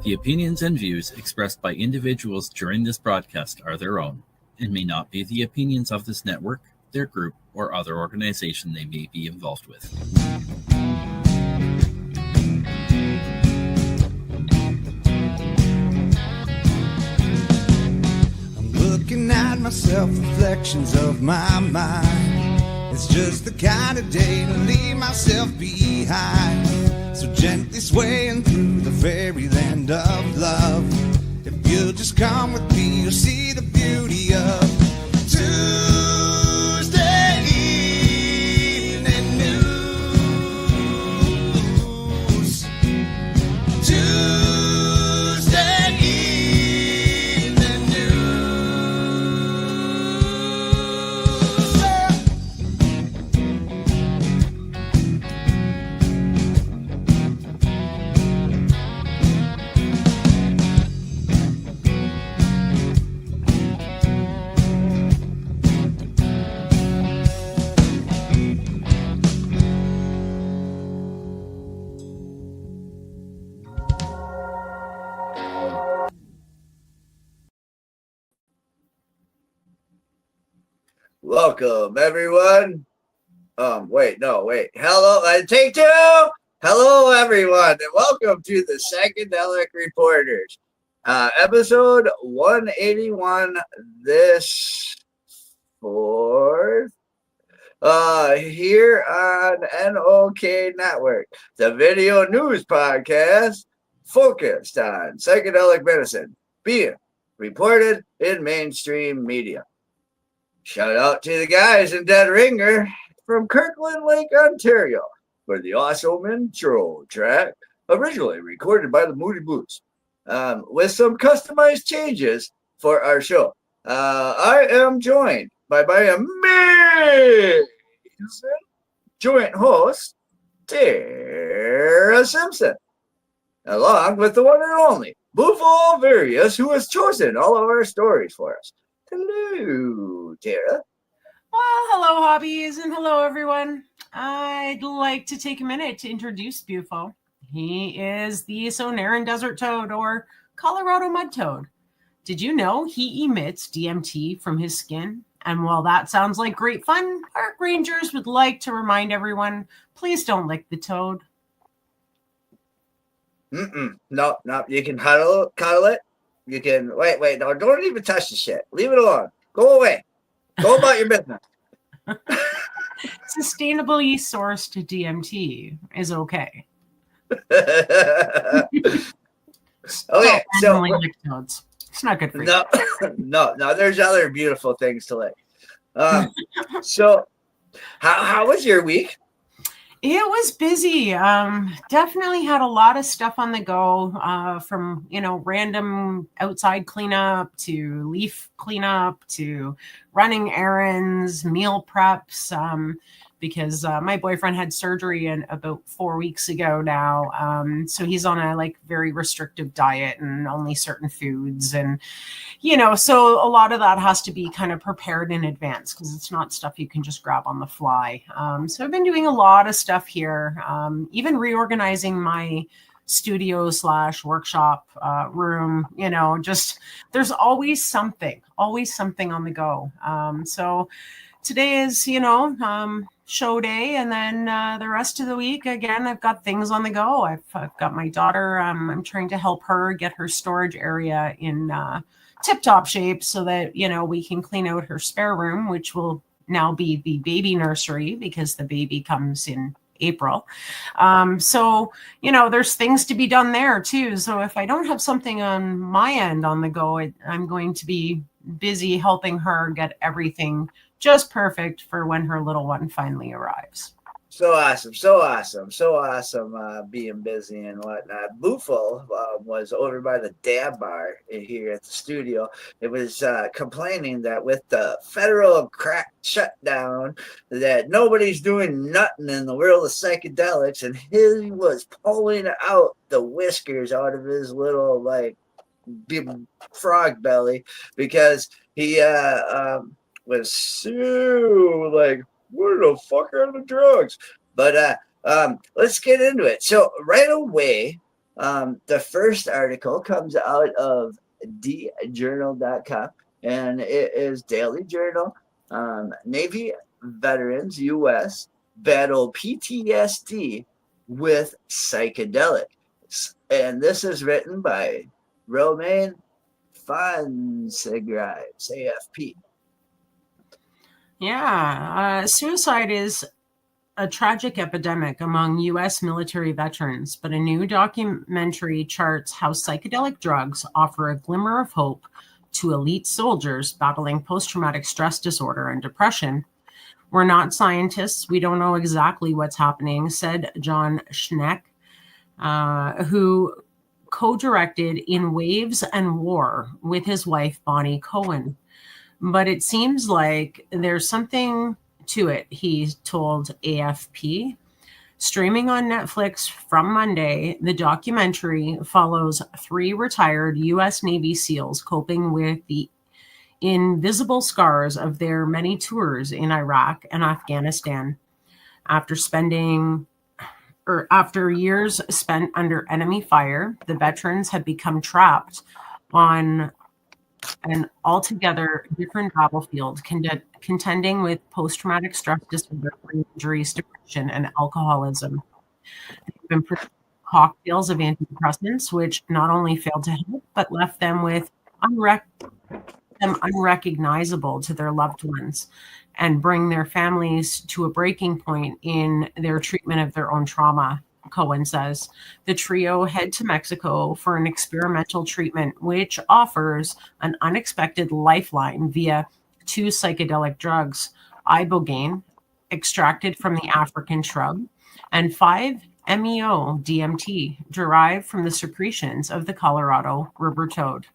The opinions and views expressed by individuals during this broadcast are their own and may not be the opinions of this network, their group, or other organization they may be involved with. I'm looking at myself, reflections of my mind. It's just the kind of day to leave myself behind. So gently swaying through the fairyland of love. If you'll just come with me, you'll see the beauty of Tuesday evening news. Tuesday evening Welcome, everyone. Wait. Hello, take two. Hello, everyone, and welcome to the Psychedelic Reporters, episode 181. This fourth, here on NOK Network, the video news podcast focused on psychedelic medicine being reported in mainstream media. Shout out to the guys in Dead Ringer from Kirkland Lake, Ontario, for the awesome intro track, originally recorded by the Moody Blues, with some customized changes for our show. I am joined by my amazing joint host, Tara Simpson, along with the one and only Bufo Various, who has chosen all of our stories for us. Hello, Tara. Well, hello, hobbies, and hello, everyone. I'd like to take a minute to introduce Bufo. He is the Sonoran Desert Toad, or Colorado Mud Toad. Did you know he emits DMT from his skin? And while that sounds like great fun, park rangers would like to remind everyone, please don't lick the toad. No, you can cuddle it. You can wait. No, don't even touch the shit. Leave it alone. Go away. Go about your business. Sustainably sourced DMT is okay. Okay, so lick toads. It's not good for you. No. There's other beautiful things to lick. So, how was your week? It was busy. Definitely had a lot of stuff on the go, from, random outside cleanup to leaf cleanup to running errands, meal preps, because my boyfriend had surgery about 4 weeks ago now. So he's on a very restrictive diet and only certain foods. And, so a lot of that has to be kind of prepared in advance because it's not stuff you can just grab on the fly. So I've been doing a lot of stuff here, even reorganizing my studio / workshop room, just there's always something on the go. So today is, show day, and then the rest of the week, again, I've got things on the go. I've got my daughter. I'm trying to help her get her storage area in tip-top shape so that, we can clean out her spare room, which will now be the baby nursery because the baby comes in April. So, there's things to be done there too. So if I don't have something on my end on the go, I'm going to be busy helping her get everything just perfect for when her little one finally arrives. So awesome, being busy and whatnot. Bufo was over by the Dab Bar here at the studio. It was complaining that with the federal crack shutdown, that nobody's doing nothing in the world of psychedelics, and he was pulling out the whiskers out of his little big frog belly because he was so where the fuck are the drugs? But let's get into it. So right away, The first article comes out of djournal.com, and it is Daily Journal. Navy veterans U.S. battle PTSD with psychedelics. And this is written by Romain Fonsegraves, AFP. Yeah, suicide is a tragic epidemic among U.S. military veterans, but a new documentary charts how psychedelic drugs offer a glimmer of hope to elite soldiers battling post-traumatic stress disorder and depression. We're not scientists. We don't know exactly what's happening, said John Schneck, who co-directed In Waves and War with his wife, Bonnie Cohen. But it seems like there's something to it, he told AFP. Streaming on Netflix from Monday, the documentary follows 3 retired U.S. Navy SEALs coping with the invisible scars of their many tours in Iraq and Afghanistan. After years spent under enemy fire, the veterans had become trapped on an altogether different battlefield, contending with post-traumatic stress disorder, injuries, depression, and alcoholism. They've been prescribed cocktails of antidepressants, which not only failed to help, but left them with unrecognizable to their loved ones and bring their families to a breaking point in their treatment of their own trauma. Cohen says the trio head to Mexico for an experimental treatment, which offers an unexpected lifeline via 2 psychedelic drugs, ibogaine, extracted from the African shrub, and 5-MeO DMT, derived from the secretions of the Colorado river toad.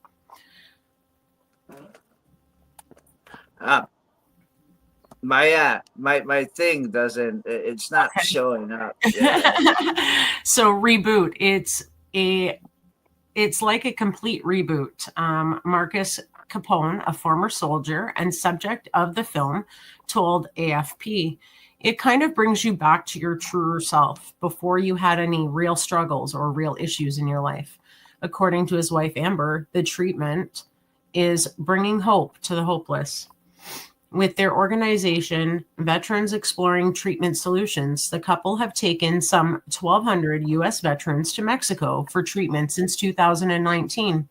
My thing doesn't, it's not showing up. So reboot, it's like a complete reboot. Marcus Capone, a former soldier and subject of the film, told AFP, it kind of brings you back to your truer self before you had any real struggles or real issues in your life. According to his wife Amber, the treatment is bringing hope to the hopeless. With their organization, Veterans Exploring Treatment Solutions, the couple have taken some 1,200 U.S. veterans to Mexico for treatment since 2019.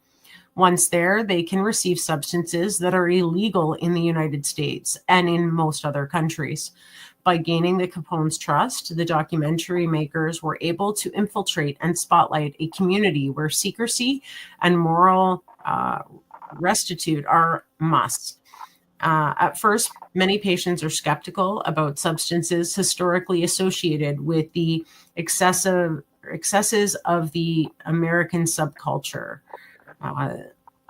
Once there, they can receive substances that are illegal in the United States and in most other countries. By gaining the Capone's trust, the documentary makers were able to infiltrate and spotlight a community where secrecy and moral rectitude are musts. At first, many patients are skeptical about substances historically associated with the excesses of the American subculture.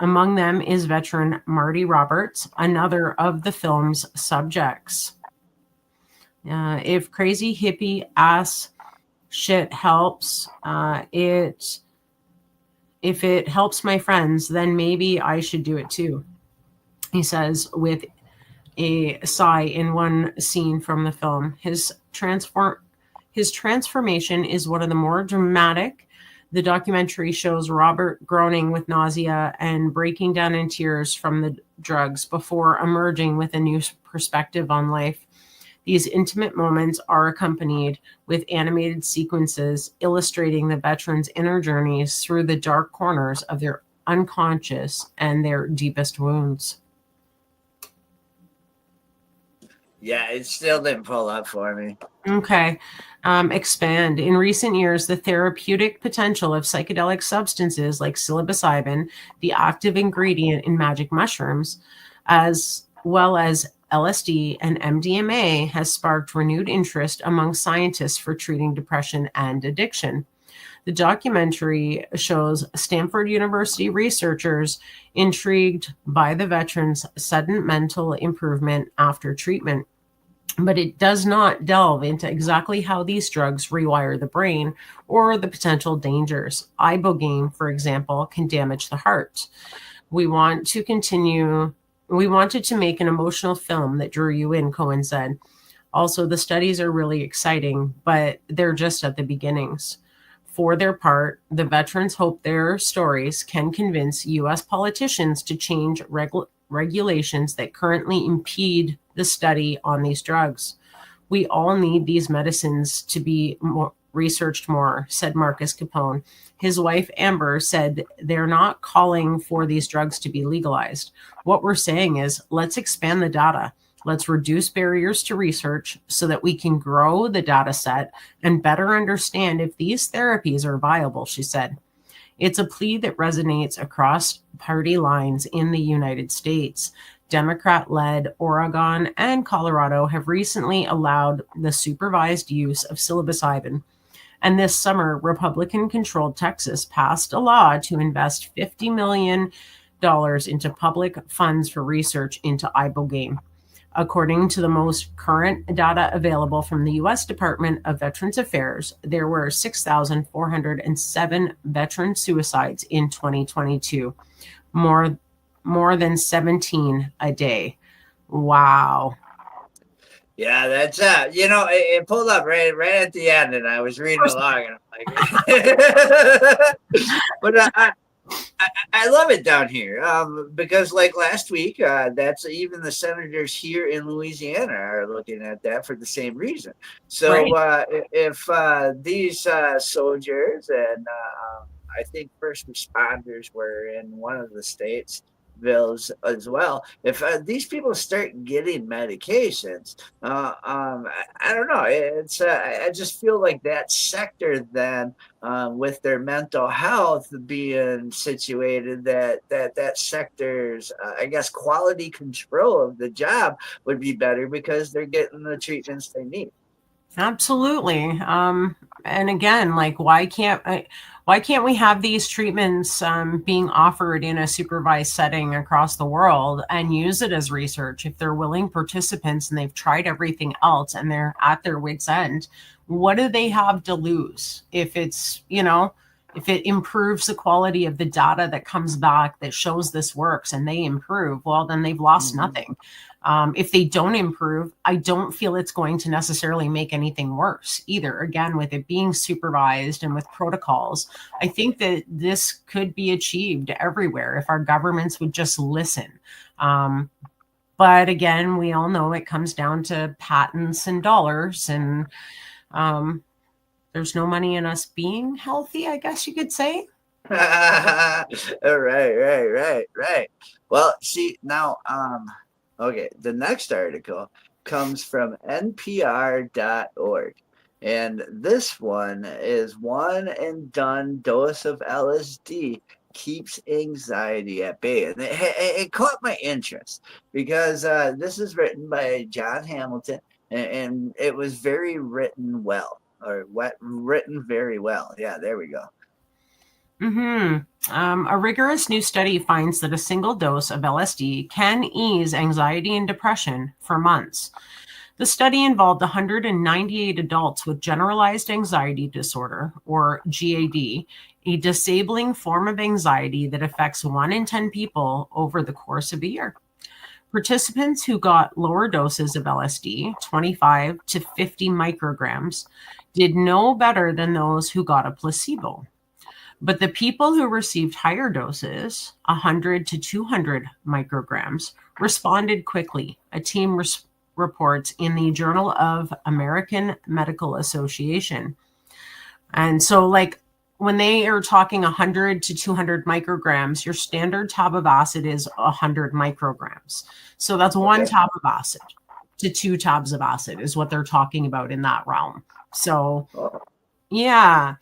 Among them is veteran Marty Roberts, another of the film's subjects. If crazy hippie ass shit helps, if it helps my friends, then maybe I should do it too, he says with a sigh in one scene from the film. His transformation is one of the more dramatic. The documentary shows Robert groaning with nausea and breaking down in tears from the drugs before emerging with a new perspective on life. These intimate moments are accompanied with animated sequences illustrating the veterans' inner journeys through the dark corners of their unconscious and their deepest wounds. Yeah, it still didn't pull up for me. Okay. Expand. In recent years, the therapeutic potential of psychedelic substances like psilocybin, the active ingredient in magic mushrooms, as well as LSD and MDMA, has sparked renewed interest among scientists for treating depression and addiction. The documentary shows Stanford University researchers intrigued by the veterans' sudden mental improvement after treatment. But it does not delve into exactly how these drugs rewire the brain or the potential dangers. Ibogaine, for example, can damage the heart. We wanted to make an emotional film that drew you in, Cohen said. Also, the studies are really exciting, but they're just at the beginnings. For their part, the veterans hope their stories can convince U.S. politicians to change regulations that currently impede the study on these drugs. We all need these medicines to be researched more, said Marcus Capone. His wife, Amber, said they're not calling for these drugs to be legalized. What we're saying is, let's expand the data. Let's reduce barriers to research so that we can grow the data set and better understand if these therapies are viable, she said. It's a plea that resonates across party lines in the United States. Democrat-led Oregon and Colorado have recently allowed the supervised use of psilocybin. And this summer, Republican-controlled Texas passed a law to invest $50 million into public funds for research into ibogaine. According to the most current data available from the U.S. Department of Veterans Affairs, there were 6,407 veteran suicides in 2022, more than 17 a day. Wow. Yeah, that's it pulled up right at the end, and I was reading along, and I'm like, but I love it down here because, like last week, that's even the senators here in Louisiana are looking at that for the same reason. So if these soldiers and I think first responders were in one of the states, bills as well. If these people start getting medications, I don't know. It's I just feel like that sector then, with their mental health being situated, that sector's I guess quality control of the job would be better because they're getting the treatments they need. Absolutely. And again, like, why can't we have these treatments being offered in a supervised setting across the world and use it as research? If they're willing participants and they've tried everything else and they're at their wits' end, what do they have to lose? If it's, if it improves the quality of the data that comes back that shows this works and they improve, well, then they've lost nothing. If they don't improve, I don't feel it's going to necessarily make anything worse either. Again, with it being supervised and with protocols, I think that this could be achieved everywhere if our governments would just listen. But again, we all know it comes down to patents and dollars, and there's no money in us being healthy, I guess you could say. Right. Well, see, now, okay, the next article comes from npr.org. And this one is one and done dose of LSD keeps anxiety at bay. And it caught my interest because this is written by John Hamilton, and it was very written well, written very well. Yeah, there we go. A rigorous new study finds that a single dose of LSD can ease anxiety and depression for months. The study involved 198 adults with generalized anxiety disorder, or GAD, a disabling form of anxiety that affects 1 in 10 people over the course of a year. Participants who got lower doses of LSD, 25 to 50 micrograms, did no better than those who got a placebo. But the people who received higher doses, 100 to 200 micrograms, responded quickly, a team reports in the Journal of American Medical Association. And so, like, when they are talking 100 to 200 micrograms, your standard tab of acid is 100 micrograms. So that's one tab of acid to 2 tabs of acid is what they're talking about in that realm. So, yeah.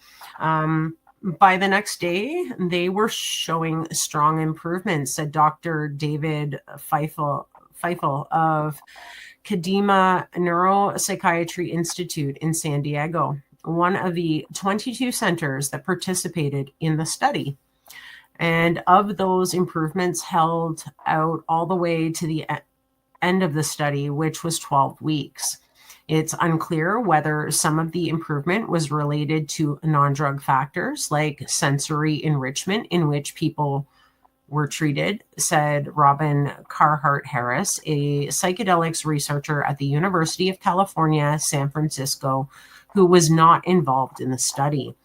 By the next day, they were showing strong improvements, said Dr. David Feifel of Kadima Neuropsychiatry Institute in San Diego, one of the 22 centers that participated in the study. And of those improvements held out all the way to the end of the study, which was 12 weeks. It's unclear whether some of the improvement was related to non-drug factors like sensory enrichment in which people were treated, said Robin Carhart Harris, a psychedelics researcher at the University of California, San Francisco, who was not involved in the study.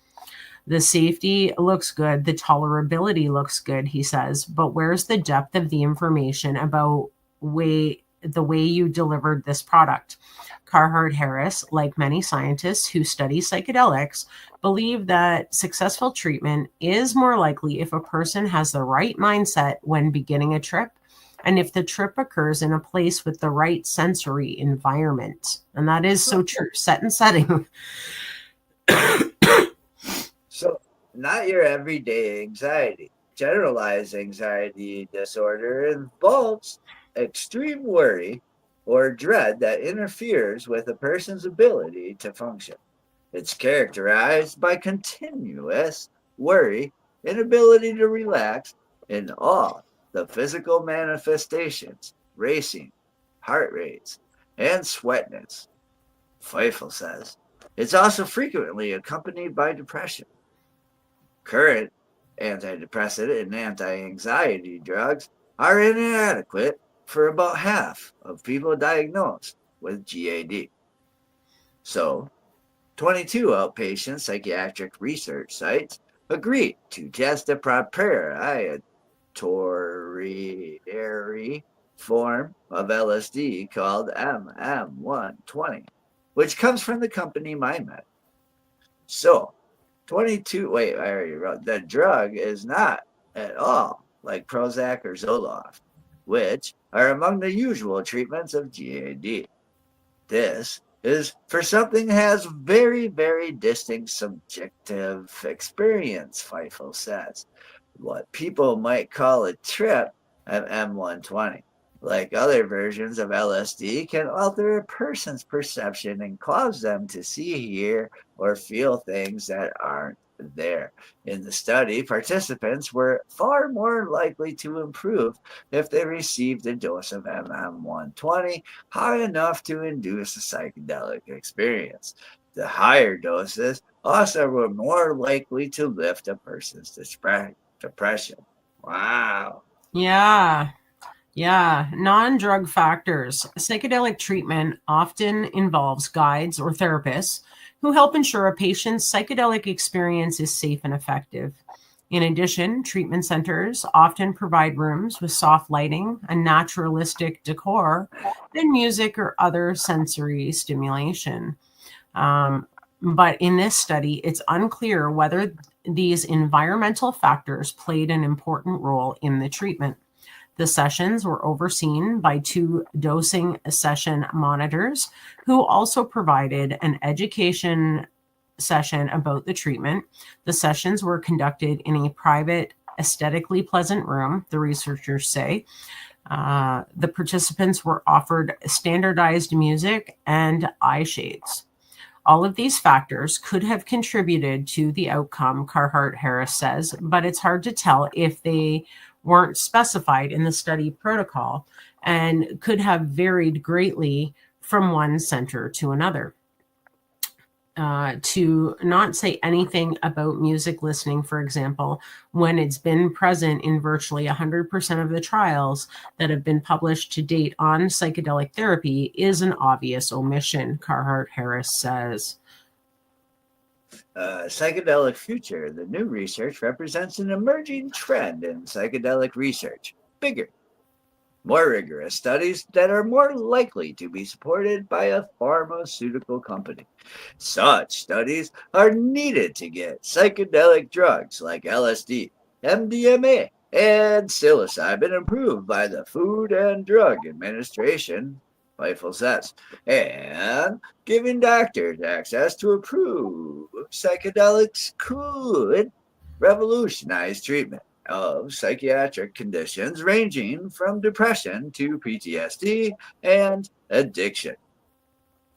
The safety looks good. The tolerability looks good, he says. But where's the depth of the information about the way you delivered this product? Carhart Harris, like many scientists who study psychedelics, believe that successful treatment is more likely if a person has the right mindset when beginning a trip and if the trip occurs in a place with the right sensory environment. And that is so true. Set and setting. So, not your everyday anxiety. Generalized anxiety disorder involves extreme worry or dread that interferes with a person's ability to function. It's characterized by continuous worry, inability to relax, and all the physical manifestations, racing, heart rates, and sweatness. Feifel says it's also frequently accompanied by depression. Current antidepressant and anti-anxiety drugs are inadequate for about half of people diagnosed with GAD. So, 22 outpatient psychiatric research sites agreed to test a proprietary form of LSD called MM120, which comes from the company MindMed. So, I already wrote, the drug is not at all like Prozac or Zoloft, which are among the usual treatments of GAD. This is for something that has very, very distinct subjective experience, Feifel says. What people might call a trip at M120, like other versions of LSD, can alter a person's perception and cause them to see, hear, or feel things that aren't there. In the study, participants were far more likely to improve if they received a dose of MM120 high enough to induce a psychedelic experience. The higher doses also were more likely to lift a person's depression. Wow. Yeah. Yeah, non-drug factors. Psychedelic treatment often involves guides or therapists who help ensure a patient's psychedelic experience is safe and effective. In addition, treatment centers often provide rooms with soft lighting, a naturalistic decor, and music or other sensory stimulation. But in this study, it's unclear whether these environmental factors played an important role in the treatment. The sessions were overseen by 2 dosing session monitors who also provided an education session about the treatment. The sessions were conducted in a private, aesthetically pleasant room, the researchers say. The participants were offered standardized music and eye shades. All of these factors could have contributed to the outcome, Carhart Harris says, but it's hard to tell if they weren't specified in the study protocol and could have varied greatly from one center to another. To not say anything about music listening, for example, when it's been present in virtually 100% of the trials that have been published to date on psychedelic therapy, is an obvious omission, Carhart Harris says. Psychedelic future. The new research represents an emerging trend in psychedelic research. Bigger, more rigorous studies that are more likely to be supported by a pharmaceutical company. Such studies are needed to get psychedelic drugs like LSD, MDMA, and psilocybin approved by the Food and Drug Administration, Feifel says, and giving doctors access to approved psychedelics could revolutionize treatment of psychiatric conditions ranging from depression to PTSD and addiction.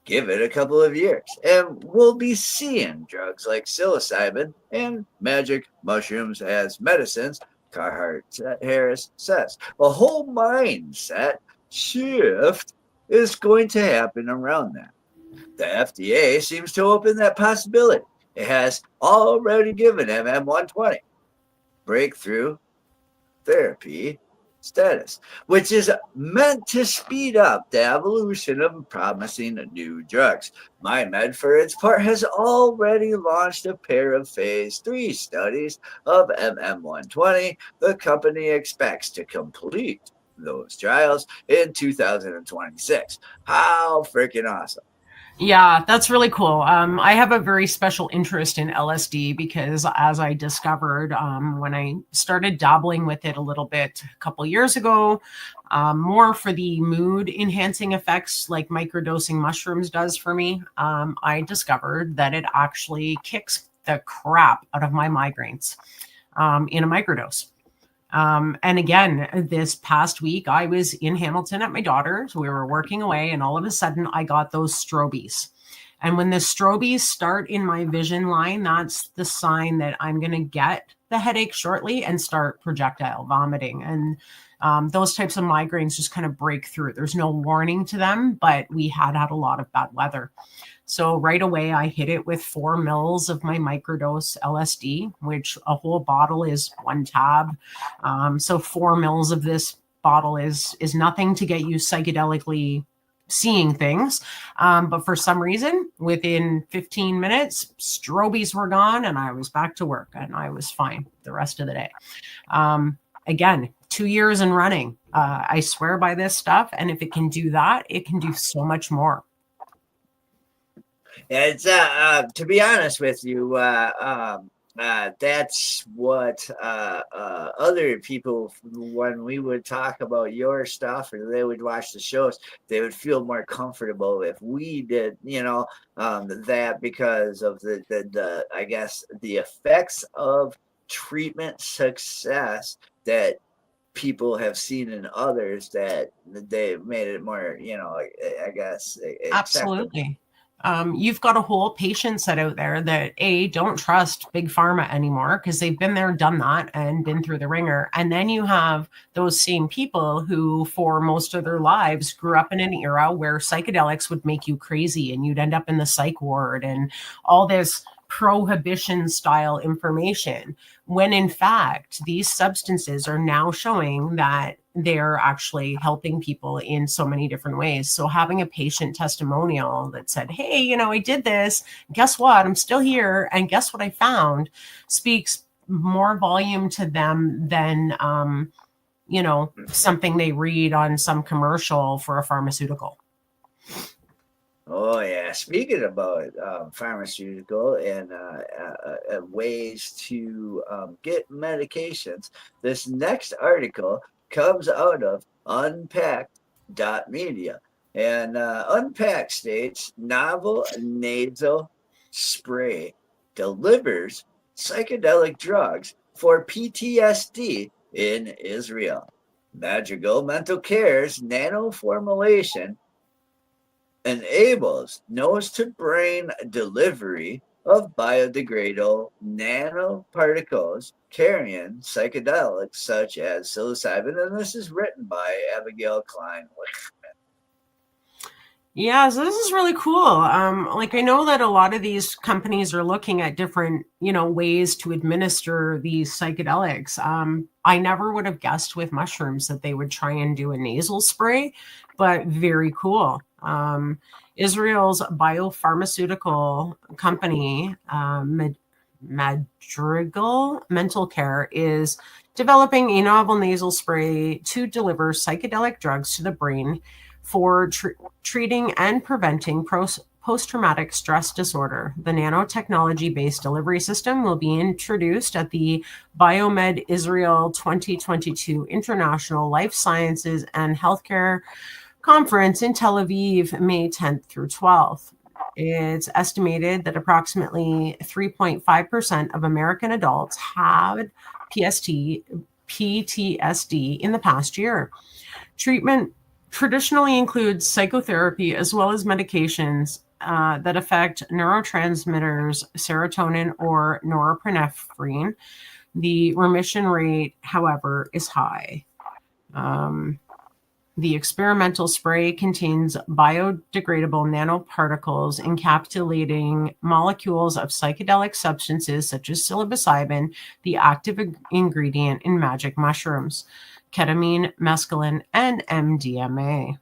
Give it a couple of years, and we'll be seeing drugs like psilocybin and magic mushrooms as medicines, Carhart Harris says. A whole mindset shift is going to happen around that. The FDA seems to open that possibility. It has already given MM120 breakthrough therapy status, which is meant to speed up the evolution of promising new drugs. MindMed, for its part, has already launched a pair of phase 3 studies of MM120. The company expects to complete those trials in 2026. How freaking awesome! Yeah, that's really cool. I have a very special interest in LSD because, as I discovered when I started dabbling with it a little bit a couple years ago, more for the mood enhancing effects like microdosing mushrooms does for me, I discovered that it actually kicks the crap out of my migraines in a microdose. And again, this past week, I was in Hamilton at my daughter's. We were working away, and all of a sudden, I got those strobies. And when the strobies start in my vision line, that's the sign that I'm going to get the headache shortly and start projectile vomiting. And those types of migraines just kind of break through. There's no warning to them, but we had a lot of bad weather. So right away, I hit it with 4 mils of my microdose LSD, which a whole bottle is 1 tab. So 4 mils of this bottle is nothing to get you psychedelically seeing things. But for some reason, within 15 minutes, strobies were gone and I was back to work and I was fine the rest of the day. Again, 2 years in running. I swear by this stuff. And if it can do that, it can do so much more. It's to be honest with you, that's what other people, when we would talk about your stuff or they would watch the shows, they would feel more comfortable if we did, that because of the I guess the effects of treatment success that people have seen in others, that they made it more, I guess. Absolutely. You've got a whole patient set out there that don't trust big pharma anymore because they've been there, done that, and been through the ringer. And then you have those same people who, for most of their lives, grew up in an era where psychedelics would make you crazy and you'd end up in the psych ward and all this prohibition style information, when in fact these substances are now showing that they're actually helping people in so many different ways. So having a patient testimonial that said, hey, I did this, guess what, I'm still here, and guess what I found, speaks more volume to them than something they read on some commercial for a pharmaceutical. Oh yeah. Speaking about pharmaceutical and ways to get medications, this next article comes out of Unpacked.media, and Unpacked states novel nasal spray delivers psychedelic drugs for PTSD in Israel. Madrigal Mental Care's nano formulation enables nose-to-brain delivery of biodegradable nanoparticles carrying psychedelics such as psilocybin, and this is written by Abigail Klein. Yeah, so this is really cool. I know that a lot of these companies are looking at different, ways to administer these psychedelics. I never would have guessed with mushrooms that they would try and do a nasal spray, but very cool. Israel's biopharmaceutical company, Madrigal Mental Care, is developing a novel nasal spray to deliver psychedelic drugs to the brain for treating and preventing post-traumatic stress disorder. The nanotechnology-based delivery system will be introduced at the Biomed Israel 2022 International Life Sciences and Healthcare Conference in Tel Aviv, May 10th through 12th. It's estimated that approximately 3.5% of American adults had PTSD in the past year. Treatment traditionally includes psychotherapy as well as medications that affect neurotransmitters, serotonin or norepinephrine. The remission rate, however, is high. The experimental spray contains biodegradable nanoparticles encapsulating molecules of psychedelic substances such as psilocybin, the active ingredient in magic mushrooms, ketamine, mescaline, and MDMA.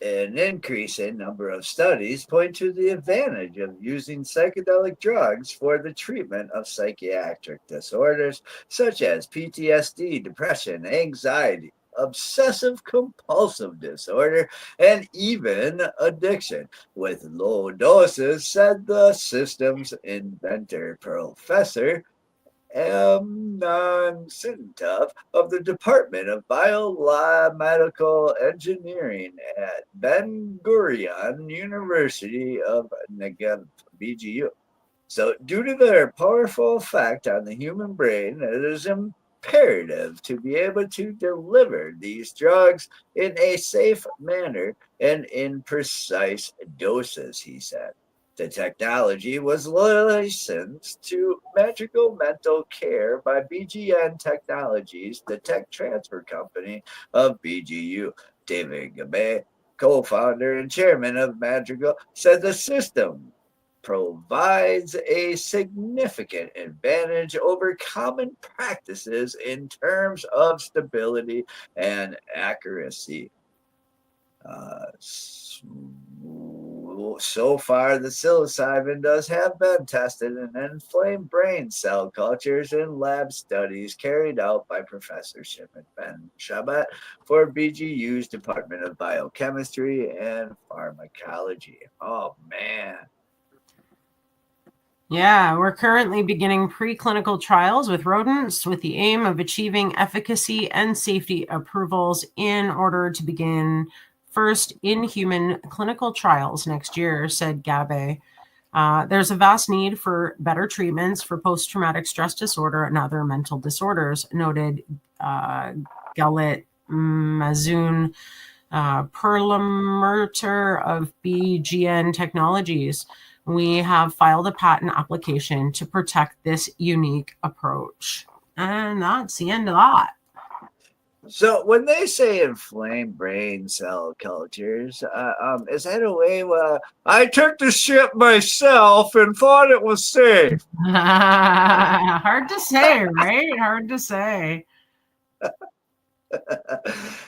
An increasing number of studies point to the advantage of using psychedelic drugs for the treatment of psychiatric disorders such as PTSD, depression, anxiety, obsessive compulsive disorder, and even addiction. With low doses, said the system's inventor, Professor Sintov of the Department of Biomedical Engineering at Ben Gurion University of Negev, BGU. So, due to their powerful effect on the human brain, it is imperative to be able to deliver these drugs in a safe manner and in precise doses, he said. The technology was licensed to Magical Mental Care by BGN Technologies, the tech transfer company of BGU. David Gabe, co-founder and chairman of Magical, said the system provides a significant advantage over common practices in terms of stability and accuracy. So far, the psilocybin does have been tested in inflamed brain cell cultures in lab studies carried out by Professor Shimon Ben Shabbat for BGU's Department of Biochemistry and Pharmacology. Oh, man. Yeah, we're currently beginning preclinical trials with rodents with the aim of achieving efficacy and safety approvals in order to begin first in human clinical trials next year, said Gabe. There's a vast need for better treatments for post-traumatic stress disorder and other mental disorders, noted Galit Mazoun, Perlmutter of BGN Technologies. We have filed a patent application to protect this unique approach. And that's the end of that. So when they say inflamed brain cell cultures, is that a way? I took the shit myself and thought it was safe. Hard to say, right? Hard to say.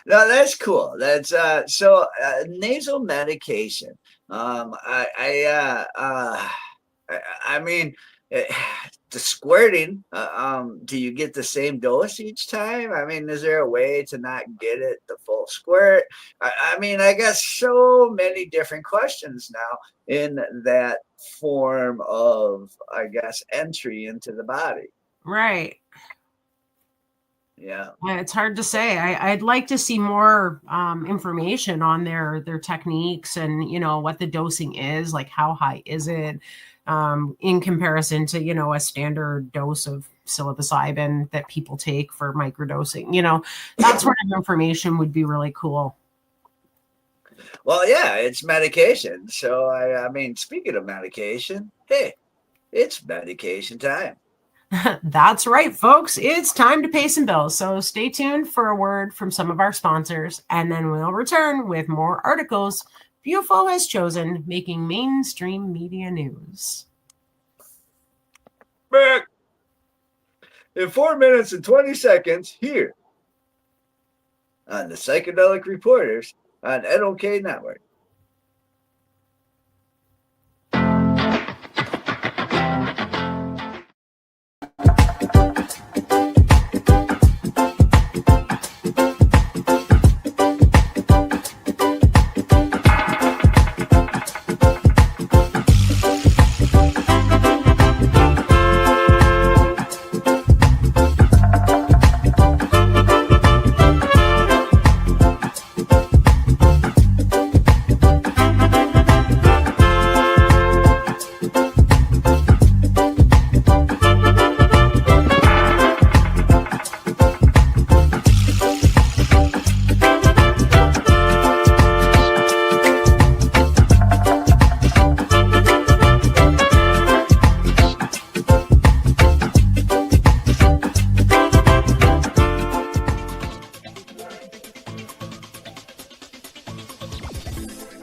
No, that's cool. That's nasal medication. I mean, the squirting, do you get the same dose each time? I mean, is there a way to not get it the full squirt? I mean, I guess so many different questions now in that form of, I guess, entry into the body. Right. Yeah. It's hard to say. I'd like to see more information on their techniques and, you know, what the dosing is, like how high is it in comparison to, you know, a standard dose of psilocybin that people take for microdosing. You know, that sort of information would be really cool. Well, yeah, it's medication. So, I mean, speaking of medication, hey, it's medication time. That's right, folks. It's time to pay some bills. So stay tuned for a word from some of our sponsors, and then we'll return with more articles Bufo has chosen, making mainstream media news. Back in 4 minutes and 20 seconds here on the Psychedelic Reporters on NOK Network.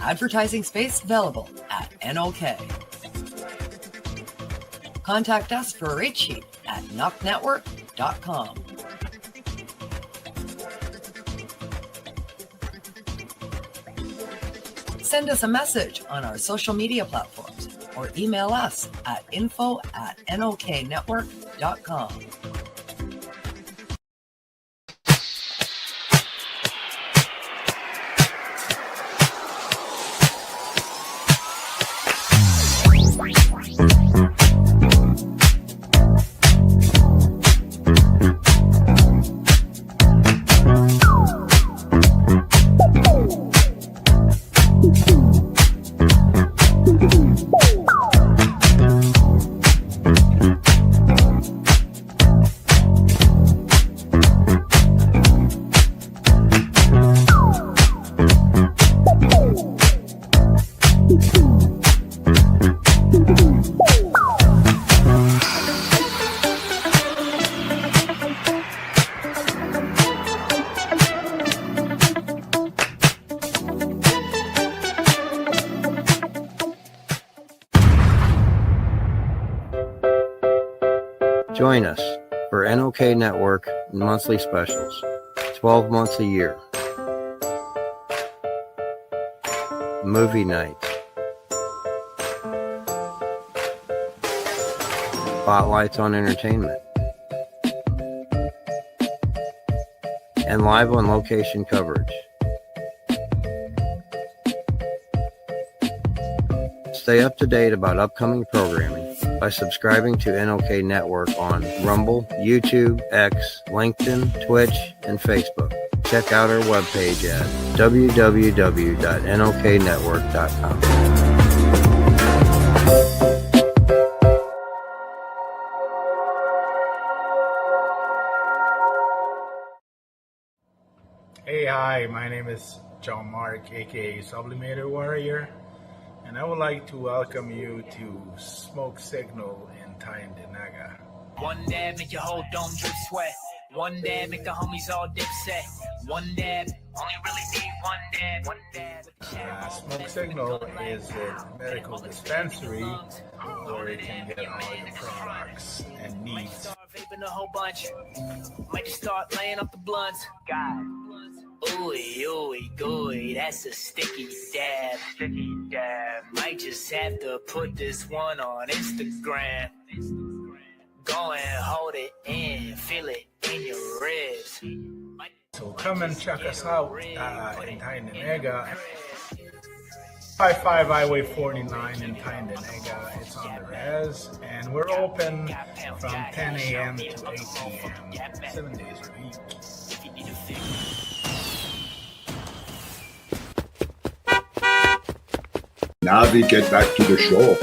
Advertising space available at NOK. Contact us for a rate sheet at knocknetwork.com. Send us a message on our social media platforms or email us at info@noknetwork.com. Join us for NOK Network monthly specials, 12 months a year. Movie night. Spotlights on entertainment. And live on location coverage. Stay up to date about upcoming programming by subscribing to NOK Network on Rumble, YouTube, X, LinkedIn, Twitch, and Facebook. Check out our webpage at www.noknetwork.com. Hey, hi, my name is John Mark, aka Sublimator Warrior, and I would like to welcome you to Smoke Signal in Tyndinaga. One dab make your whole dome drip sweat. One dab make the homies all dip set. One dab, only really need one dab. One dab. Smoke Signal is a medical dispensary where you can get all your products and needs. Start vaping a whole bunch. Might just start laying up the blunts. God. Ooey, ooey, gooey, that's a sticky dab. Sticky dab. Might just have to put this one on Instagram. Go and hold it in, feel it in your ribs. So come and check us out in Tyndinaga. 55 Highway 49 in Tyndinaga. It's on the res, and we're open from 10 a.m. to 8 p.m. 7 days a week. Now we get back to the show.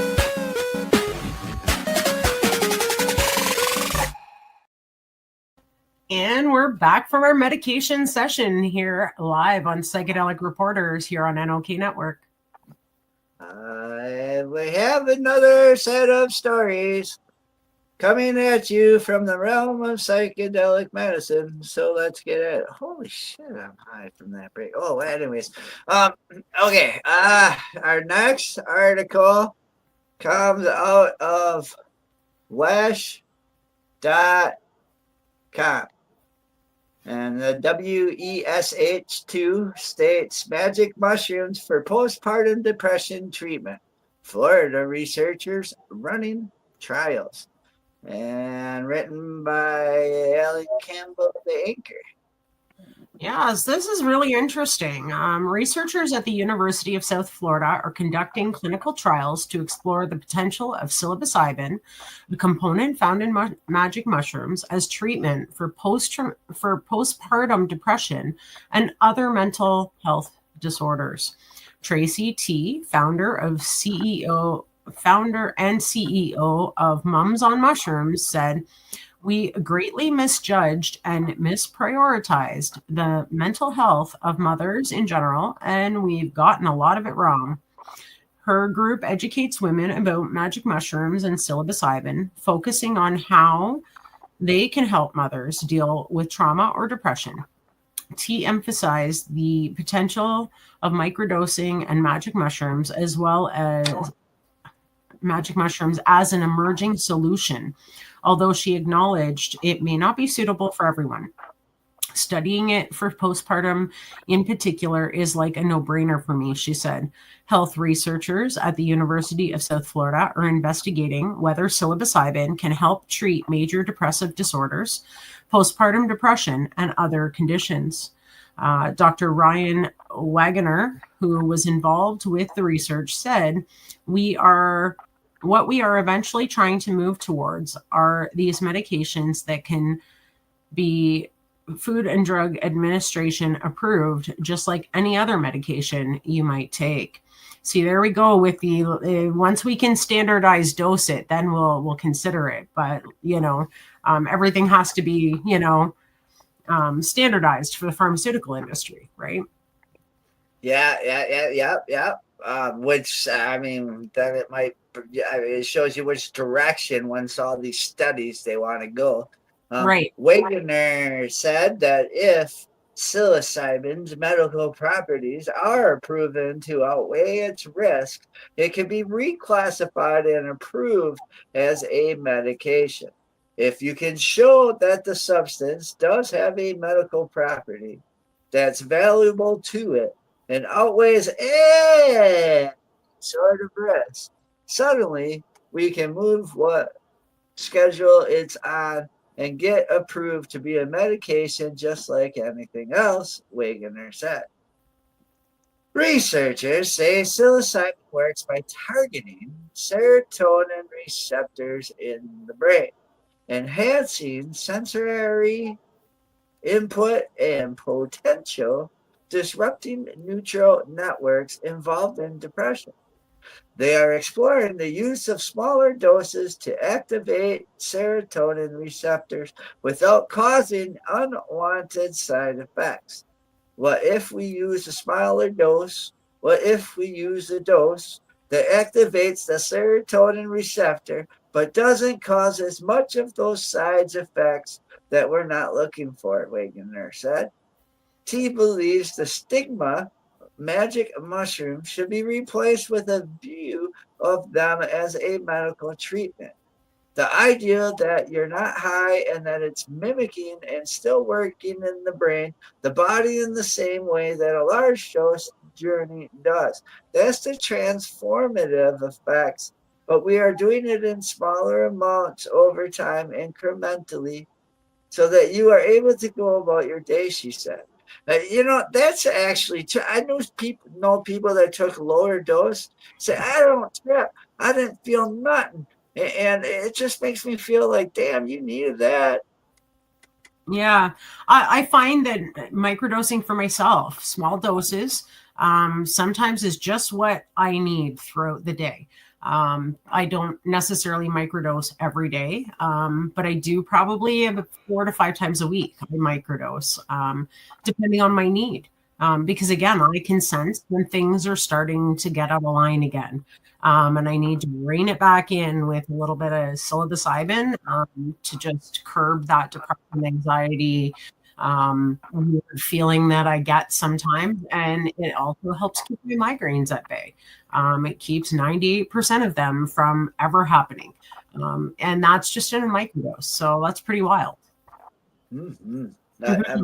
And we're back from our medication session here live on Psychedelic Reporters here on NOK Network. We have another set of stories coming at you from the realm of psychedelic medicine. So let's get at it. Holy shit, I'm high from that break. Oh, anyways. Okay. Our next article comes out of Wesh.com. And the WESH2 states magic mushrooms for postpartum depression treatment. Florida researchers running trials. And written by Ellen Campbell, the anchor. Yes, this is really interesting. Researchers at the University of South Florida are conducting clinical trials to explore the potential of psilocybin, a component found in magic mushrooms, as treatment for postpartum depression and other mental health disorders. Tracy T., founder and CEO of Mums on Mushrooms, said, "We greatly misjudged and misprioritized the mental health of mothers in general, and we've gotten a lot of it wrong." Her group educates women about magic mushrooms and psilocybin, focusing on how they can help mothers deal with trauma or depression. T emphasized the potential of microdosing and magic mushrooms, as well as magic mushrooms as an emerging solution, although she acknowledged it may not be suitable for everyone. Studying it for postpartum in particular is like a no-brainer for me, she said. Health researchers at the University of South Florida are investigating whether psilocybin can help treat major depressive disorders, postpartum depression, and other conditions. Dr. Ryan Wagner, who was involved with the research, said, what we are eventually trying to move towards are these medications that can be Food and Drug Administration approved, just like any other medication you might take. See, there we go with the once we can standardize dose it, then we'll consider it. But everything has to be standardized for the pharmaceutical industry, right? Yeah. Which I mean, then it shows you which direction once all these studies they want to go. Right. Wagner said that if psilocybin's medical properties are proven to outweigh its risk, it can be reclassified and approved as a medication. If you can show that the substance does have a medical property that's valuable to it and outweighs any sort of risk, suddenly we can move what schedule it's on and get approved to be a medication just like anything else, Wagner said. Researchers say psilocybin works by targeting serotonin receptors in the brain, enhancing sensory input and potential disrupting neural networks involved in depression. They are exploring the use of smaller doses to activate serotonin receptors without causing unwanted side effects. What if we use a smaller dose? What if we use a dose that activates the serotonin receptor but doesn't cause as much of those side effects that we're not looking for, Wagner said. T believes the stigma magic mushrooms should be replaced with a view of them as a medical treatment. The idea that you're not high and that it's mimicking and still working in the brain, the body in the same way that a large dose journey does. That's the transformative effects, but we are doing it in smaller amounts over time, incrementally, so that you are able to go about your day, she said. That's actually true. I know people that took lower dose say, I don't trip. I didn't feel nothing. And it just makes me feel like, damn, you needed that. Yeah. I find that microdosing for myself, small doses, sometimes is just what I need throughout the day. I don't necessarily microdose every day, but I do probably 4 to 5 times a week. I microdose, depending on my need. Because again, I can sense when things are starting to get out of line again. And I need to rein it back in with a little bit of psilocybin to just curb that depression, anxiety, weird feeling that I get sometimes. And it also helps keep my migraines at bay. It keeps 98% of them from ever happening. And that's just in a microdose. So that's pretty wild. Mm-hmm.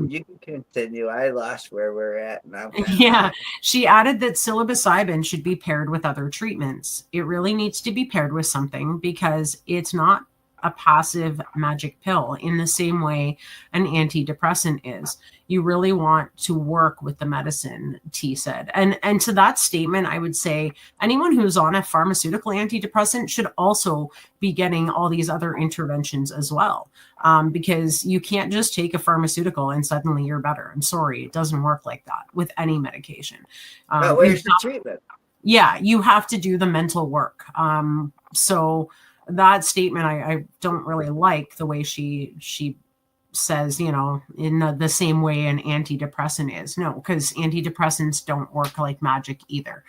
You can continue. I lost where we're at now. Yeah. She added that psilocybin should be paired with other treatments. It really needs to be paired with something because it's not a passive magic pill in the same way an antidepressant is. You really want to work with the medicine, T said. And to that statement, I would say anyone who's on a pharmaceutical antidepressant should also be getting all these other interventions as well. Because you can't just take a pharmaceutical and suddenly you're better. I'm sorry, it doesn't work like that with any medication. Where's the treatment? Yeah, you have to do the mental work. So that statement, I don't really like the way she says, in the same way an antidepressant is. No, because antidepressants don't work like magic either.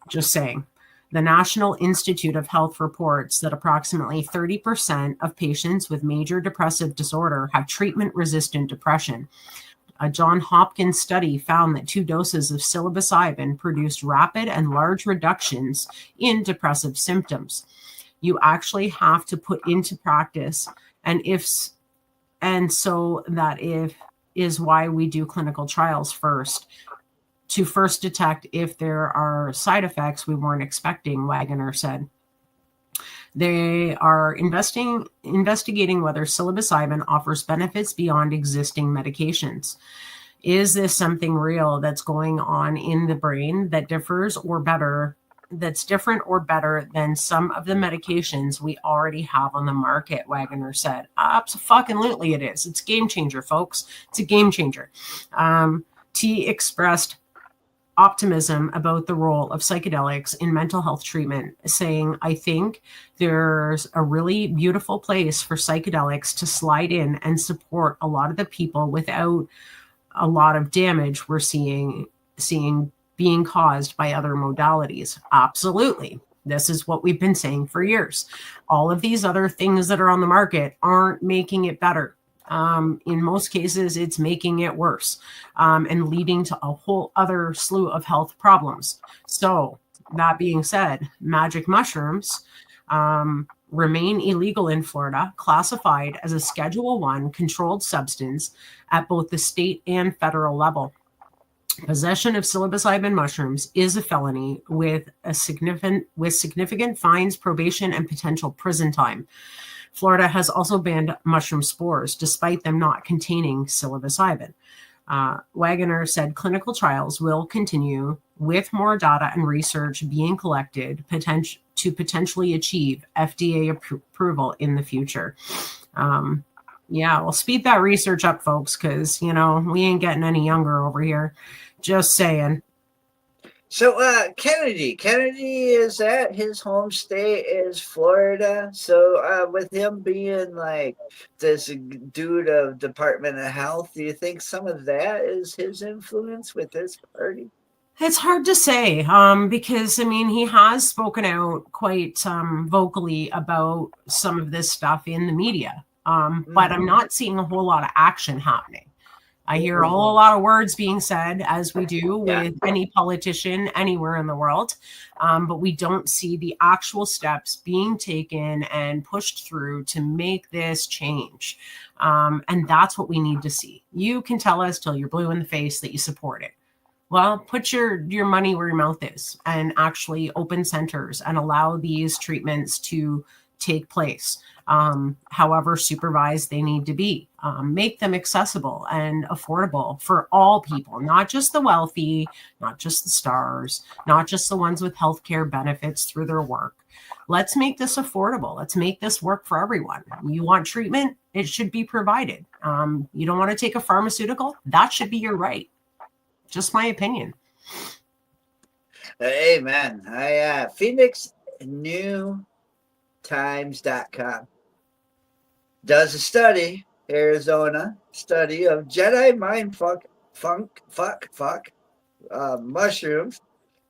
Just saying. The National Institute of Health reports that approximately 30% of patients with major depressive disorder have treatment-resistant depression. A John Hopkins study found that 2 doses of psilocybin produced rapid and large reductions in depressive symptoms. You actually have to put into practice, so that is why we do clinical trials first, to first detect if there are side effects we weren't expecting, Wagner said. They are investigating whether psilocybin offers benefits beyond existing medications. Is this something real that's going on in the brain that's different or better than some of the medications we already have on the market, Wagner said. Absolutely it is. It's a game changer, folks. It's a game changer. T expressed optimism about the role of psychedelics in mental health treatment, saying, I think there's a really beautiful place for psychedelics to slide in and support a lot of the people without a lot of damage we're seeing being caused by other modalities. Absolutely. This is what we've been saying for years. All of these other things that are on the market aren't making it better. In most cases, it's making it worse and leading to a whole other slew of health problems. So that being said, magic mushrooms remain illegal in Florida, classified as a Schedule I controlled substance at both the state and federal level. Possession of psilocybin mushrooms is a felony with significant fines, probation, and potential prison time. Florida has also banned mushroom spores, despite them not containing psilocybin. Wagner said clinical trials will continue with more data and research being collected to potentially achieve FDA approval in the future. We'll speed that research up, folks, because, we ain't getting any younger over here. Just saying. So Kennedy is at his home state is Florida. So with him being like this dude of Department of Health, do you think some of that is his influence with this party? It's hard to say because, he has spoken out quite vocally about some of this stuff in the media, but I'm not seeing a whole lot of action happening. I hear a whole lot of words being said, as we do with any politician anywhere in the world, but we don't see the actual steps being taken and pushed through to make this change. And that's what we need to see. You can tell us till you're blue in the face that you support it. Well, put your money where your mouth is and actually open centers and allow these treatments to take place. However supervised they need to be. Make them accessible and affordable for all people, not just the wealthy, not just the stars, not just the ones with healthcare benefits through their work. Let's make this affordable. Let's make this work for everyone. You want treatment? It should be provided. You don't want to take a pharmaceutical? That should be your right. Just my opinion. Amen. PhoenixNewTimes.com does a study, Arizona study of Jedi mind mushrooms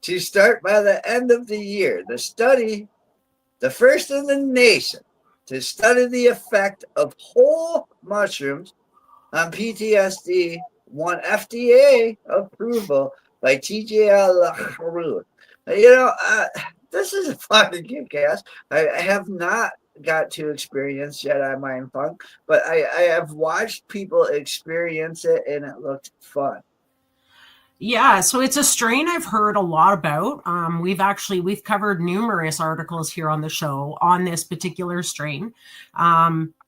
to start by the end of the year. The study, the first in the nation to study the effect of whole mushrooms on PTSD, won FDA approval by TJL Harun. This is a fun podcast. I have not got to experience Jedi Mind Funk, but I have watched people experience it and it looked fun. Yeah, so it's a strain I've heard a lot about. We've covered numerous articles here on the show on this particular strain.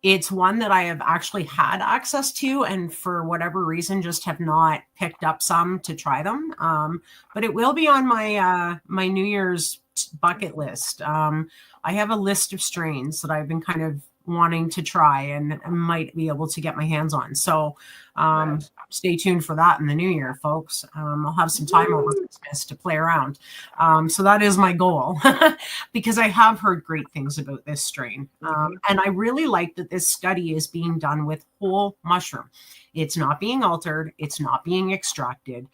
It's one that I have actually had access to and for whatever reason just have not picked up some to try them. But it will be on my my New Year's bucket list. I have a list of strains that I've been kind of wanting to try and might be able to get my hands on. So stay tuned for that in the new year, folks. I'll have some time over Christmas to play around. So that is my goal because I have heard great things about this strain. And I really like that this study is being done with whole mushroom. It's not being altered. It's not being extracted.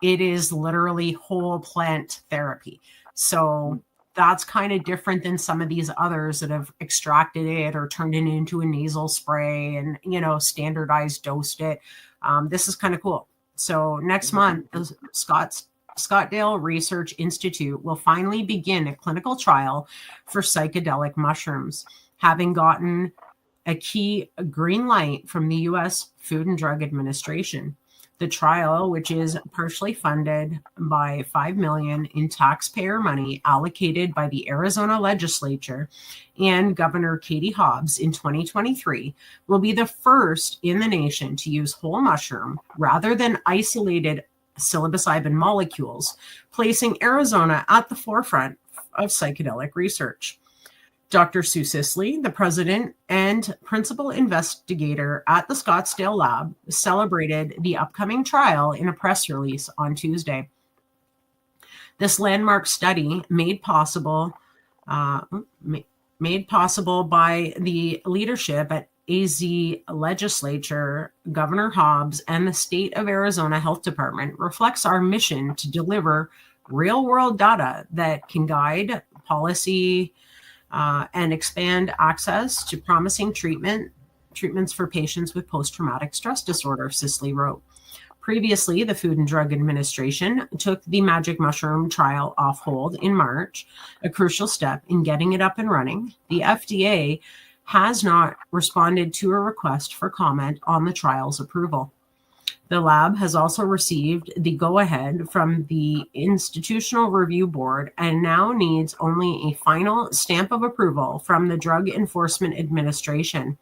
It is literally whole plant therapy. So that's kind of different than some of these others that have extracted it or turned it into a nasal spray and, standardized dosed it. This is kind of cool. So next month, the Scottsdale Research Institute will finally begin a clinical trial for psychedelic mushrooms, having gotten a key green light from the U.S. Food and Drug Administration. The trial, which is partially funded by $5 million in taxpayer money allocated by the Arizona legislature and Governor Katie Hobbs in 2023, will be the first in the nation to use whole mushroom rather than isolated psilocybin molecules, placing Arizona at the forefront of psychedelic research. Dr. Sue Sisley, the president and principal investigator at the Scottsdale lab, celebrated the upcoming trial in a press release on Tuesday. This landmark study made possible by the leadership at AZ legislature, Governor Hobbs, and the state of Arizona Health Department reflects our mission to deliver real-world data that can guide policy and expand access to promising treatments for patients with post-traumatic stress disorder, Sisley wrote. Previously, the Food and Drug Administration took the magic mushroom trial off hold in March, a crucial step in getting it up and running. The FDA has not responded to a request for comment on the trial's approval. The lab has also received the go-ahead from the Institutional Review Board and now needs only a final stamp of approval from the Drug Enforcement Administration.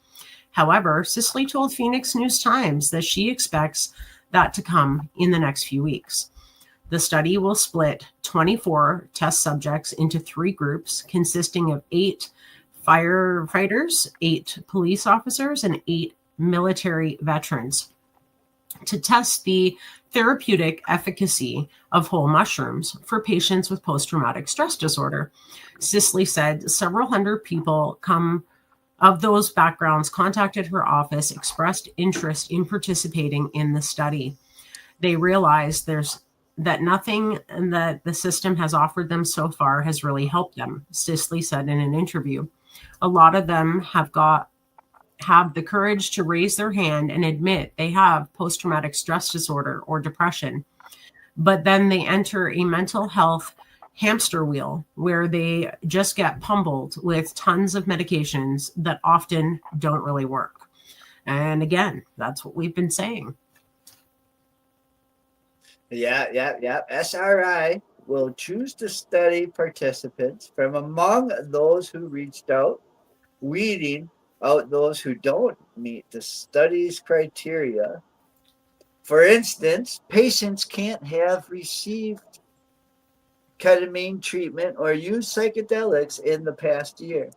However, Sisley told Phoenix News-Times that she expects that to come in the next few weeks. The study will split 24 test subjects into 3 groups consisting of 8 firefighters, 8 police officers, and 8 military veterans, to test the therapeutic efficacy of whole mushrooms for patients with post-traumatic stress disorder. Sisley said several hundred people of those backgrounds contacted her office, expressed interest in participating in the study. They realized that nothing that the system has offered them so far has really helped them, Sisley said in an interview. A lot of them have the courage to raise their hand and admit they have post-traumatic stress disorder or depression. But then they enter a mental health hamster wheel where they just get pummeled with tons of medications that often don't really work. And again, that's what we've been saying. Yeah. SRI will choose to study participants from among those who reached out, weeding out those who don't meet the study's criteria. For instance, patients can't have received ketamine treatment or used psychedelics in the past year.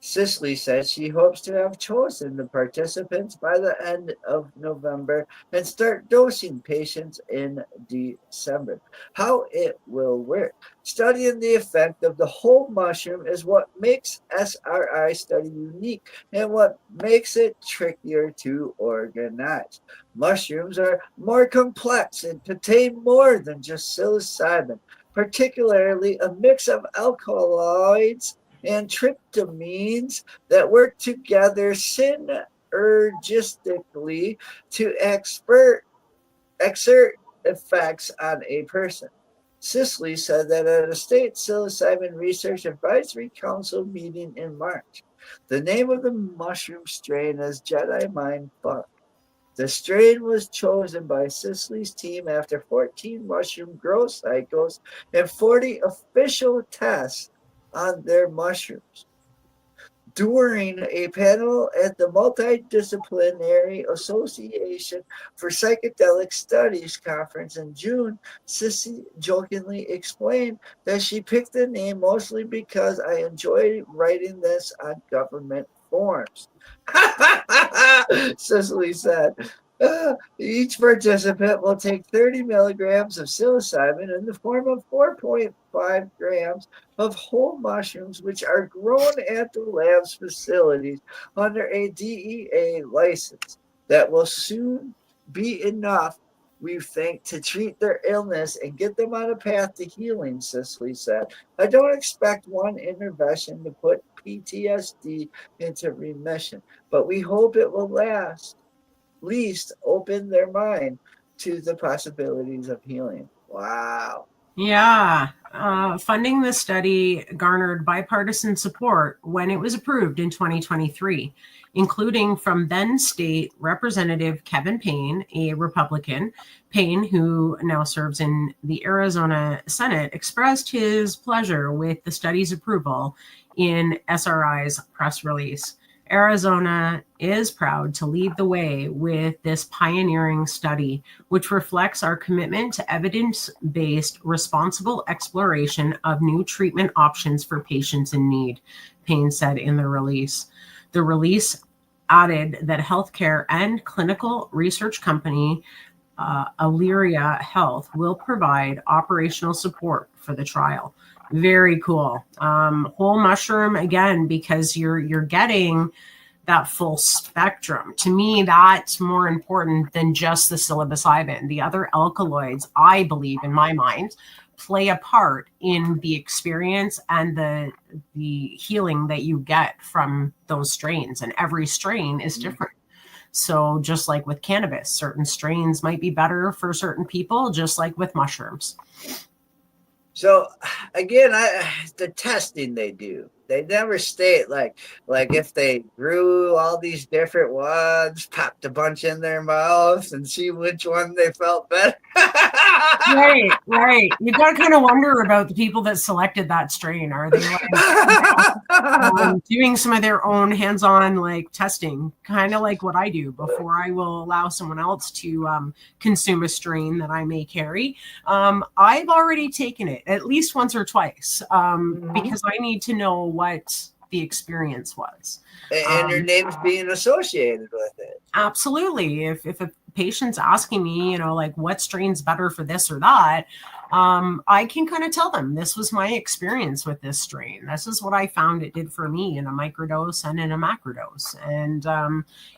Sisley said she hopes to have chosen the participants by the end of November and start dosing patients in December. How it will work. Studying the effect of the whole mushroom is what makes SRI study unique and what makes it trickier to organize. Mushrooms are more complex and contain more than just psilocybin, particularly a mix of alkaloids and tryptamines that work together synergistically to exert effects on a person. Sisley said that at a state psilocybin research advisory council meeting in March. The name of the mushroom strain is Jedi Mind Fuck. The strain was chosen by Sisley's team after 14 mushroom growth cycles and 40 official tests on their mushrooms. During a panel at the Multidisciplinary Association for Psychedelic Studies conference in June, Sissy jokingly explained that she picked the name mostly because I enjoy writing this on government forms. Sisley said. Each participant will take 30 milligrams of psilocybin in the form of 4.5 grams of whole mushrooms, which are grown at the lab's facilities under a DEA license. That will soon be enough we think, to treat their illness and get them on a path to healing, Cicely said. I don't expect one intervention to put PTSD into remission, but we hope it will least open their mind to the possibilities of healing. Wow. Yeah. Funding the study garnered bipartisan support when it was approved in 2023, including from then state Representative Kevin Payne, a Republican. Payne, who now serves in the Arizona Senate, expressed his pleasure with the study's approval in SRI's press release. Arizona is proud to lead the way with this pioneering study, which reflects our commitment to evidence-based, responsible exploration of new treatment options for patients in need, Payne said in the release. The release added that healthcare and clinical research company Elyria Health will provide operational support for the trial. Very cool. Whole mushroom, again, because you're getting that full spectrum. To me, that's more important than just the psilocybin. The other alkaloids, I believe, in my mind, play a part in the experience and the healing that you get from those strains. And every strain is different. So just like with cannabis, certain strains might be better for certain people, just like with mushrooms. So again, the testing they do, they never state like if they grew all these different ones, popped a bunch in their mouth and see which one they felt better. Right. You got to kind of wonder about the people that selected that strain. Are they like doing some of their own hands-on like testing, kind of like what I do before I will allow someone else to consume a strain that I may carry? I've already taken it at least once or twice because I need to know what the experience was. And your name's being associated with it. Absolutely. If a patient's asking me, like what strain's better for this or that, I can kind of tell them this was my experience with this strain. This is what I found it did for me in a microdose and in a macrodose. And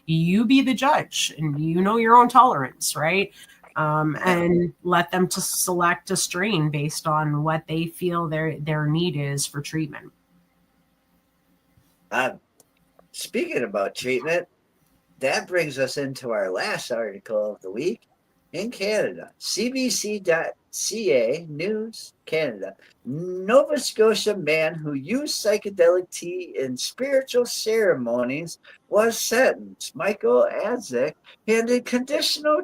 you be the judge and you know your own tolerance, right? And let them to select a strain based on what they feel their need is for treatment. Speaking about treatment, that brings us into our last article of the week. In Canada, CBC.ca News Canada, Nova Scotia man who used psychedelic tea in spiritual ceremonies was sentenced. Michael Adzik handed conditional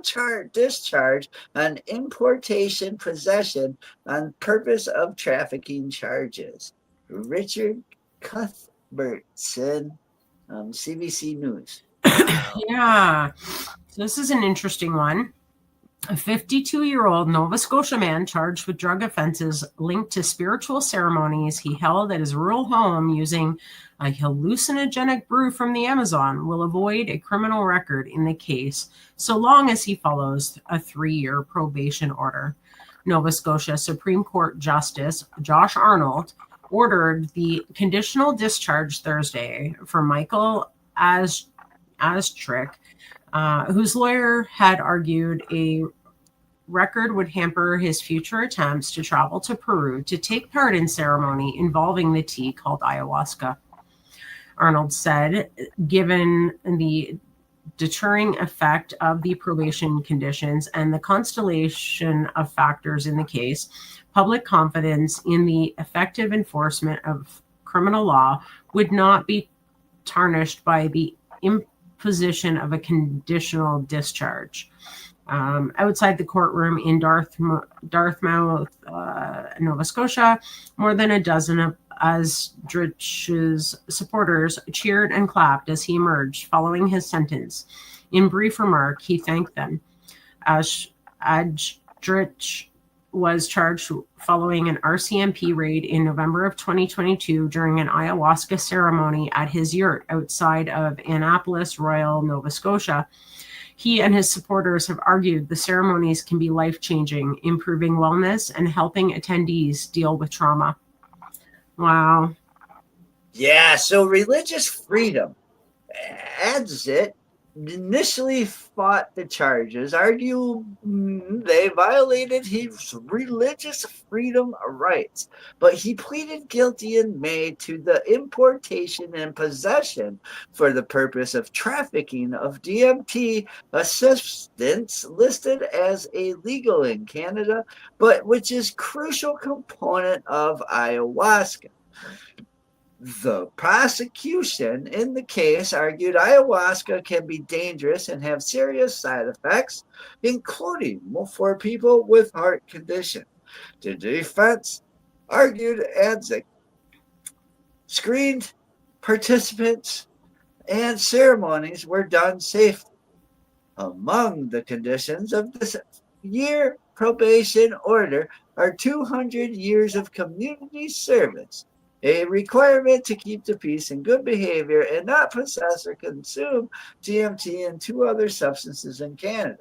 discharge on importation possession on purpose of trafficking charges. Richard Cuthbertson, CBC News. Yeah, so this is an interesting one. A 52-year-old Nova Scotia man charged with drug offenses linked to spiritual ceremonies he held at his rural home using a hallucinogenic brew from the Amazon will avoid a criminal record in the case so long as he follows a 3-year probation order. Nova Scotia Supreme Court Justice Josh Arnold ordered the conditional discharge Thursday for Michael Astrick, whose lawyer had argued a record would hamper his future attempts to travel to Peru to take part in ceremony involving the tea called ayahuasca. Arnold said, given the deterring effect of the probation conditions and the constellation of factors in the case, public confidence in the effective enforcement of criminal law would not be tarnished by the imposition of a conditional discharge. Outside the courtroom in Dartmouth, Nova Scotia, more than a dozen of Asdrich's supporters cheered and clapped as he emerged following his sentence. In brief remark, he thanked them. Asdrich was charged following an RCMP raid in November of 2022 during an ayahuasca ceremony at his yurt outside of Annapolis Royal, Nova Scotia. He and his supporters have argued the ceremonies can be life-changing, improving wellness and helping attendees deal with trauma. Wow. Yeah, so religious freedom. Adzik initially fought the charges, argue they violated his religious freedom rights, but he pleaded guilty in May to the importation and possession for the purpose of trafficking of DMT, a substance listed as illegal in Canada, but which is crucial component of ayahuasca. The prosecution in the case argued ayahuasca can be dangerous and have serious side effects, including for people with heart condition. The defense argued Adzik screened participants and ceremonies were done safely. Among the conditions of this year probation order are 200 years of community service, a requirement to keep the peace and good behavior and not possess or consume DMT and 2 other substances in Canada.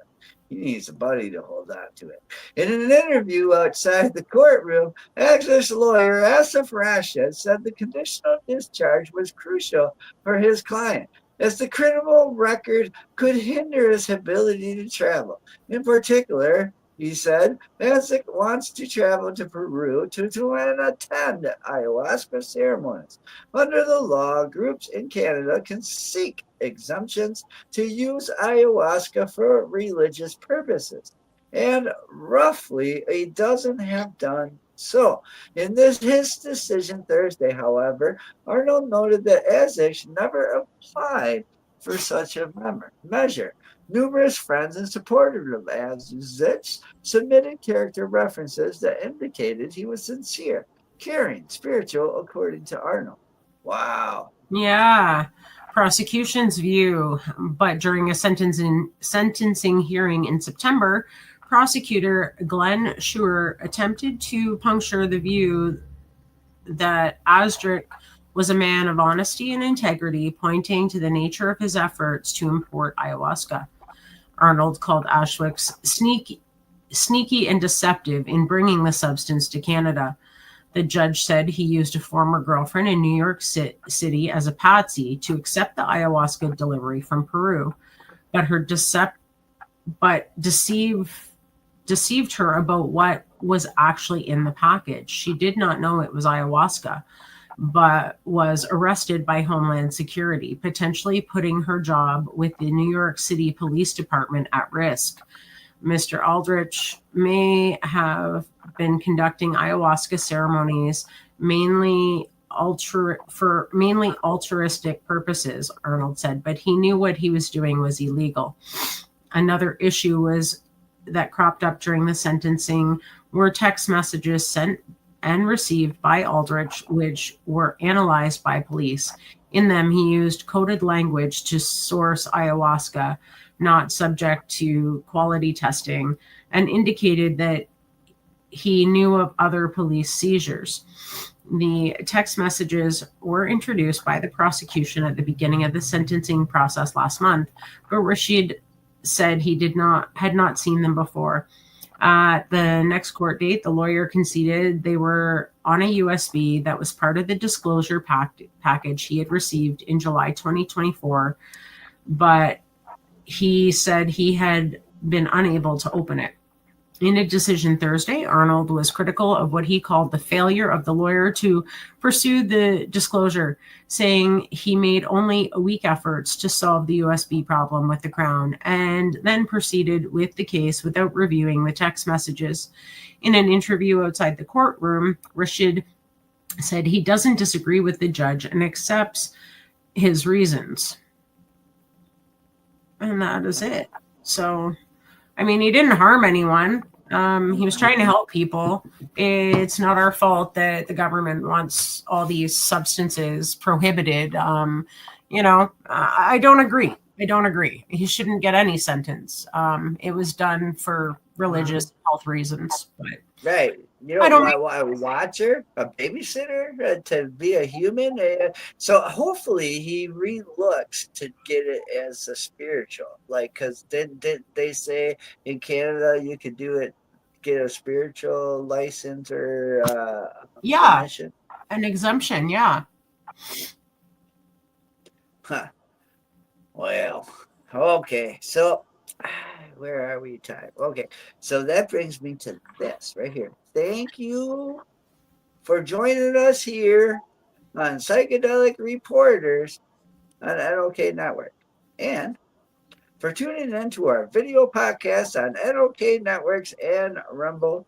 He needs a buddy to hold on to it. In an interview outside the courtroom, Access lawyer Asif Rashid said the conditional discharge was crucial for his client, as the criminal record could hinder his ability to travel. In particular, he said, Asik wants to travel to Peru to attend ayahuasca ceremonies. Under the law, groups in Canada can seek exemptions to use ayahuasca for religious purposes, and roughly a dozen have done so. In his decision Thursday, however, Arnold noted that Asik never applied for such a measure. Numerous friends and supporters of Azizich submitted character references that indicated he was sincere, caring, spiritual, according to Arnold. Wow. Yeah. Prosecution's view, but during a sentencing hearing in September, prosecutor Glenn Schur attempted to puncture the view that Asdrick was a man of honesty and integrity, pointing to the nature of his efforts to import ayahuasca. Arnold called Ashwick sneaky and deceptive in bringing the substance to Canada. The judge said he used a former girlfriend in New York City as a patsy to accept the ayahuasca delivery from Peru, but deceived her about what was actually in the package. She did not know it was ayahuasca, but was arrested by Homeland Security, potentially putting her job with the New York City Police Department at risk. Mr. Aldrich may have been conducting ayahuasca ceremonies mainly altruistic purposes, Arnold said, but he knew what he was doing was illegal. Another issue that cropped up during the sentencing were text messages sent and received by Aldrich, which were analyzed by police. In them, he used coded language to source ayahuasca, not subject to quality testing, and indicated that he knew of other police seizures. The text messages were introduced by the prosecution at the beginning of the sentencing process last month, but Rashid said he had not seen them before. At the next court date, the lawyer conceded they were on a USB that was part of the disclosure package he had received in July 2024, but he said he had been unable to open it. In a decision Thursday, Arnold was critical of what he called the failure of the lawyer to pursue the disclosure, saying he made only weak efforts to solve the USB problem with the Crown and then proceeded with the case without reviewing the text messages. In an interview outside the courtroom, Rashid said he doesn't disagree with the judge and accepts his reasons. And that is it. So, I mean, he didn't harm anyone. He was trying to help people. It's not our fault that the government wants all these substances prohibited. I don't agree. He shouldn't get any sentence. It was done for religious health reasons. But right. You don't want a watcher, a babysitter, to be a human. So hopefully he relooks to get it as a spiritual. Like, because did they say in Canada you could do it, get a spiritual license or permission? An exemption, yeah. Huh. Well, Okay, so where are we time? Okay, so that brings me to this right here. Thank you for joining us here on Psychedelic Reporters on NOK Network. And for tuning in to our video podcast on NOK Networks and Rumble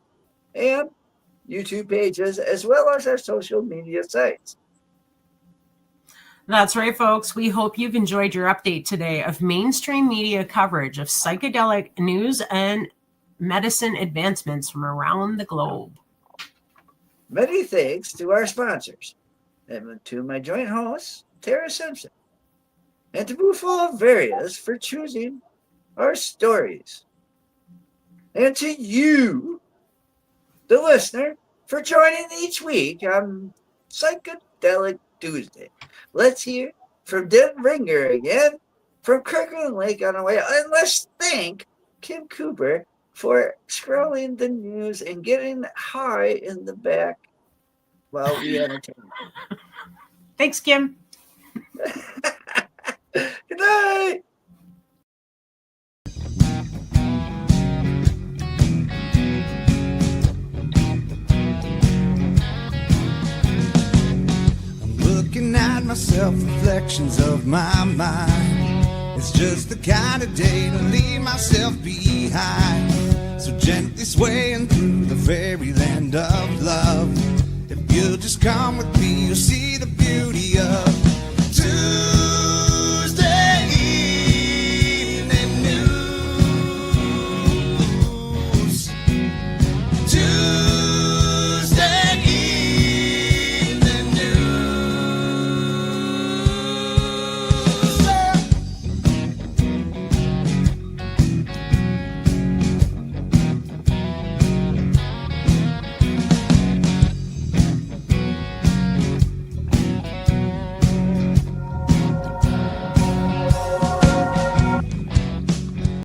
and YouTube pages, as well as our social media sites. That's right, folks. We hope you've enjoyed your update today of mainstream media coverage of psychedelic news and medicine advancements from around the globe. Many thanks to our sponsors, and to my joint host, Tara Simpson, and to Bufo Various for choosing our stories, and to you, the listener, for joining each week on Psychedelic Tuesday. Let's hear from Den Ringer again, from Kirkland Lake on the way, and let's thank Kim Cooper for scrolling the news and getting high in the back while we entertain. Thanks, Kim. Good night. I'm looking at myself, reflections of my mind. It's just the kind of day to leave myself behind. So gently swaying through the fairyland of love. If you'll just come with me, you'll see the beauty of